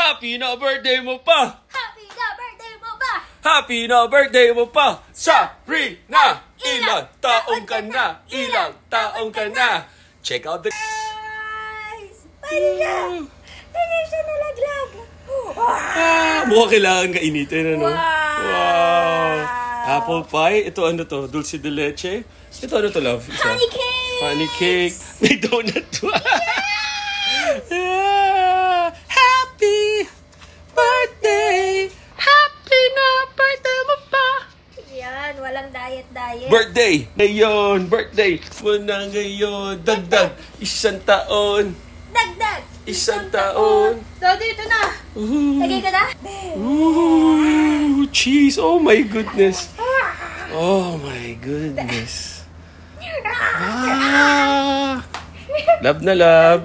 Happy na birthday mo pa! Happy na birthday mo ba? Happy na birthday mo pa! Sabrina! Ilang taong ka na? Ilang taong ka na? Check out the... Guys! Paano siya? Paano siya nalaglag? Mukhang kailangan kainitin, ano? Wow! Apple pie. Ito ano to? Dulce de leche. Ito ano to, love? Isa. Honey cake! Honey cake. May donut. Yeah. Happy birthday! Happy na birthday mo pa! Yan, walang diet-diet. Birthday! Ngayon! Birthday! Muna ngayon! Dagdag! Isang taon! Dagdag! Isang taon! Daddy, ito na! Lagay ka na? Ooh! Cheese! Oh my goodness! Oh my goodness! Ah! Love na love!